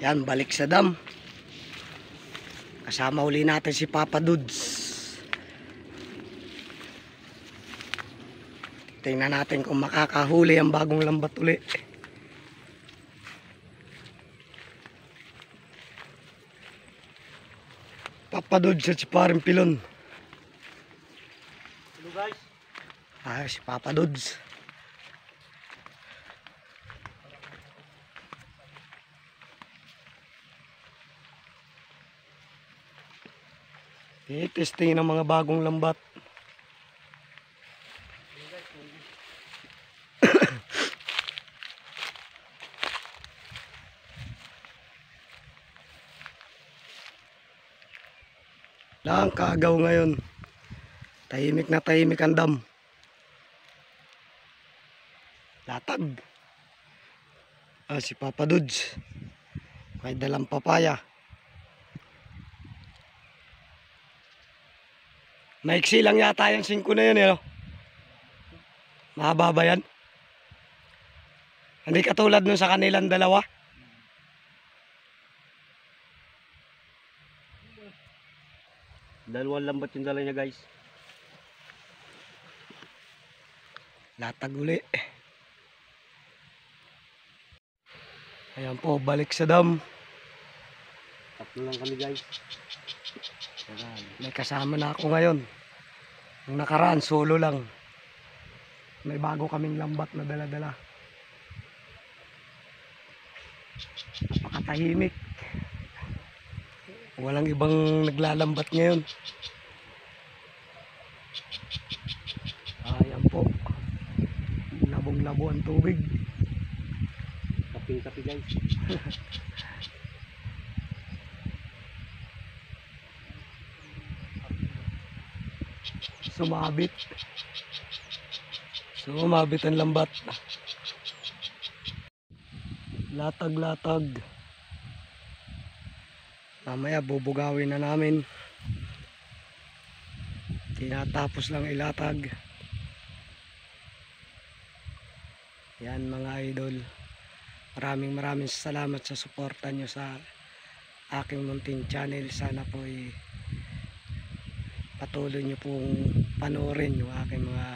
Yan, balik sa dam. Kasama uli natin si Papa Dudes. Tingnan natin kung makakahuli ang bagong lambat uli. Papa Dudes at si Paring Pilon. Hello guys. Si Papa Dudes. Testing ng mga bagong lambat. Lang kagaw ngayon. Tahimik na tahimik ang dam. Latag. Si Papa Dudes. May dalang papaya. Maiksi lang yata yung 5 na yun, eh. Mahaba ba yan? Hindi katulad nun sa kanilang dalawa. Dalawang lambat yung dala niya guys. Latag uli. Ayan po, balik sa dam. Tatlo lang kami guys. May kasama na ako ngayon. Nung nakaraan, solo lang. May bago kaming lambat na dala-dala. Napakatahimik. Walang ibang naglalambat ngayon. Ayan po. Labong-labo ang tubig. Kaping-kapi guys. Sumabit ang lambat. Latag-latag. Mamaya bubugawin na namin. Tinatapos lang ilatag. Yan mga idol. Maraming salamat sa suporta nyo sa aking munting channel. Sana po patuloy nyo pong panoorin yung aking mga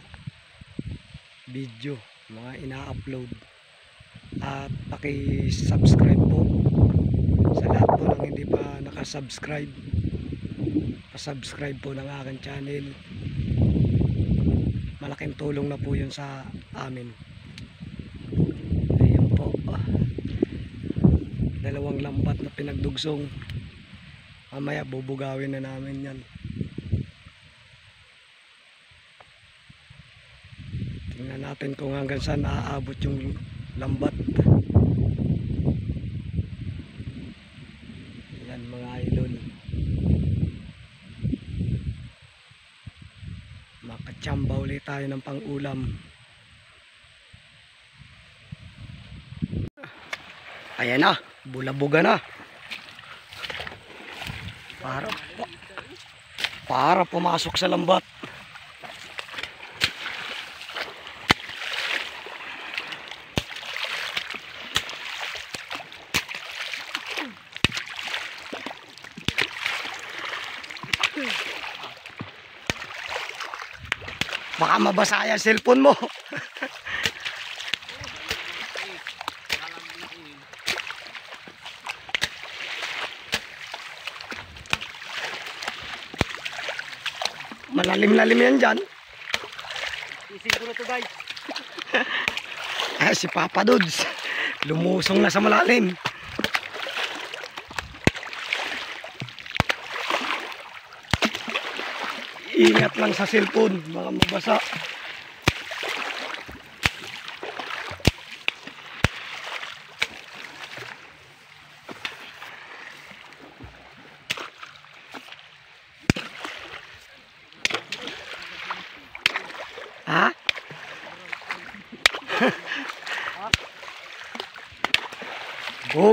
video, mga ina-upload, at paki-subscribe po sa lahat po ng hindi pa nakasubscribe. Pa-subscribe po ng aking channel. Malaking tulong na po yun sa amin. Ayun po, dalawang lambat na pinagdugsong. Mamaya bubugawin na namin yan. Tingnan natin kung hanggang saan naaabot yung lambat. Yan mga idol. Makachamba ulit tayo ng pang-ulam. Ayan na, bulabuga na. Para pumasok sa lambat. Baka mabasa yung cellphone mo. Malalim-lalim yan dyan. Ising ko na to guys. Si Papa Dudes lumusong na sa malalim. Ingat lang sa cellphone, baka mabasa. Ha?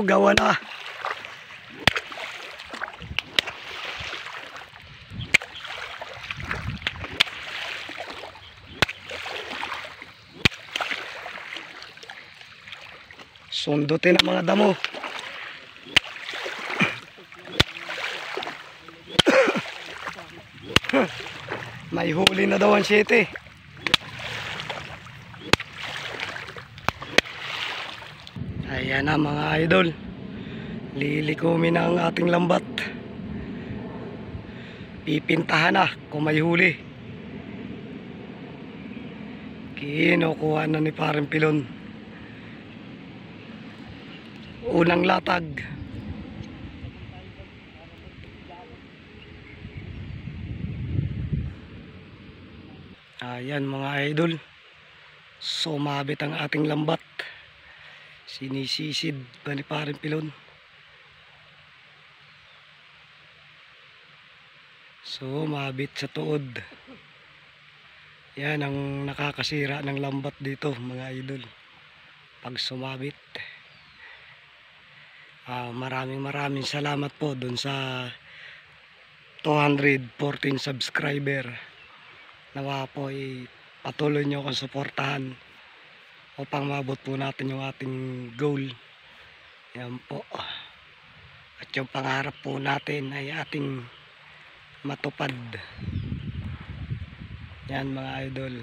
Gawa na. Sundutin ang mga damo. May huli na daw ang 7. Ayan na mga idol. Lilikumin na ang ating lambat. Pipintahan na kung may huli. Kinukuha na ni Parang Pilon. Unang latag. Ayan mga idol. Sumabit ang ating lambat. Sinisisid pa ni Parang Pilon. Sumabit sa tuod. Yan ang nakakasira ng lambat dito mga idol. Pag sumabit. Maraming salamat po dun sa 214 subscriber. Nawa po ay patuloy nyo akong suportahan upang maabot po natin yung ating goal. Yan po. At yung pangarap po natin ay ating matupad. Yan mga idol.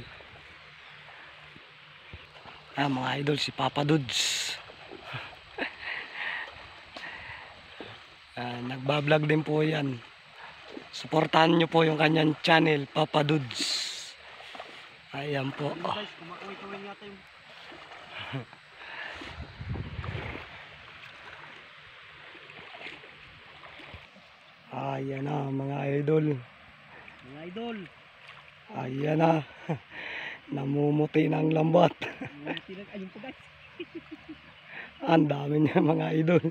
Mga idol, si Papa Dudes. Nagbablog din po yan. Suportahan nyo po yung kanyang channel, Papa Dudes. Ayan po. Ayan na mga idol. Mga idol. Ayan na. Namumuti na ang lambat. Ayun po guys. Ang dami niya mga idol.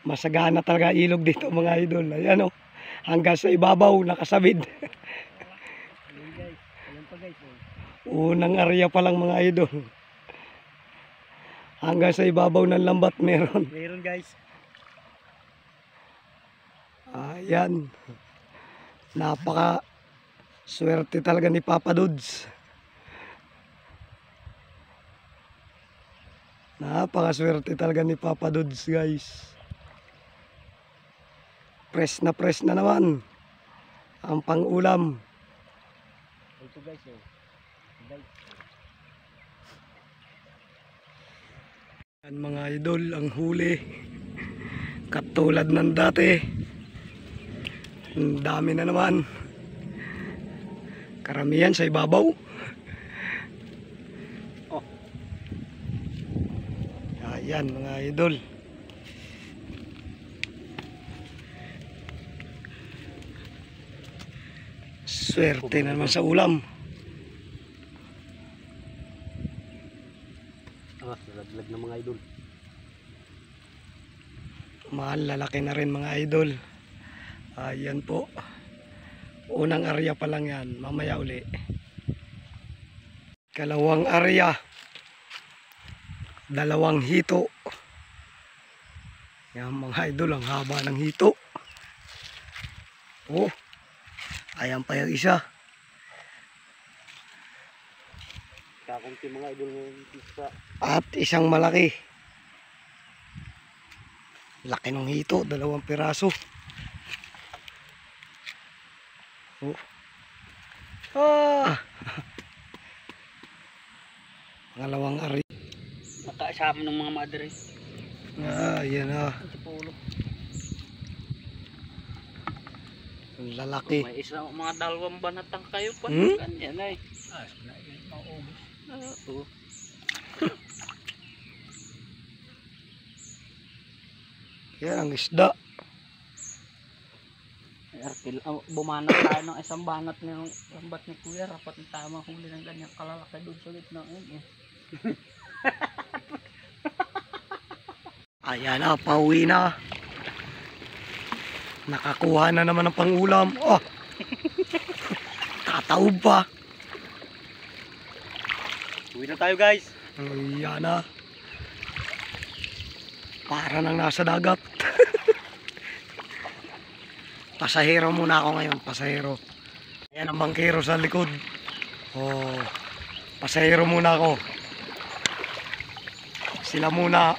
Masagana talaga ilog dito mga idol. Ayan o. Hanggang sa ibabaw nakasabid. Ayun guys. Ayun pa guys. Unang area pa lang mga idol. Hanggang sa ibabaw ng lambat meron. Meron guys. Ayan. Napaka swerte talaga ni Papa Dudes. Napaka swerte talaga ni Papa Dudes guys. Press na naman ang pang-ulam. Ito guys oh. Guys. Yan mga idol, ang huli. Katulad ng dati. Ang dami na naman. Karamihan sa ibabaw. Oh. Ayan mga idol. Swerte na naman sa ulam. Nalaglag ng mga idol. Mahal, lalaki na rin mga idol. Ayan po. Unang area pa lang yan. Mamaya uli. Kalawang area. Dalawang hito. Yan mga idol, ang haba ng hito. Oh. Ayan pa yung isa. Kakunti mga idol ng isa. At isang malaki. Laki ng hito, 2 piraso. Oh. Pangalawang ari. Nakasama ng mga madre. Ayan na. Sa pulo. Lalaki. May isa mga 2 banatang kayo pa. Ganyan ay. Maubos. Oo. Yan ang isda. Bumana tayo ng isang banat ng lambat ni Kuya. Rapat ng tamang huli ng ganyang kalalaki doon sa gitna. Ayan na, pauwi na. Nakakuha na naman ng pangulam. Oh! Tataob pa. Uwi na tayo guys. Ayan na. Para nang nasa dagat. Pasahero muna ako ngayon, pasahero. Ayan ang bangkero sa likod. Oh, pasahero muna ako. Sila muna.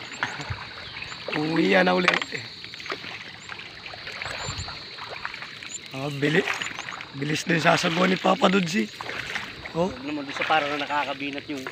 Uwi na ulit. Bilis din sasaguan ni Papa Dudes eh. Oh, Huwag naman doon sa parang na nakakabinat yung